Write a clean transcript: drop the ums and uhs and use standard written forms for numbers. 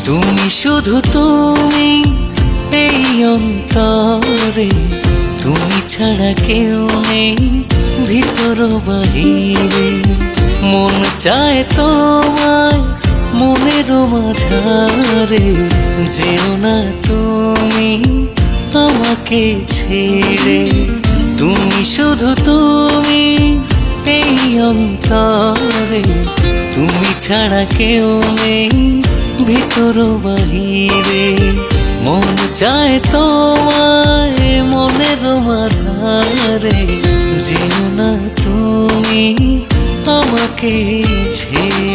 তুমি শুধু তুমি এই অন্তরে, তুমি ছাড়া কেউ নেই ভিতর বাহিরে। মন চায় তোমায় মনের মাঝারে, যেও না তুমি আমাকে ছেড়ে। তুমি শুধু তুমি এই অন্তরে, তুমি ছাড়া কেউ নেই ভিতর বাহিরে। মন চায় তোমায় মনের মাঝারে, যেও না তুমি আমাকে ছেড়ে।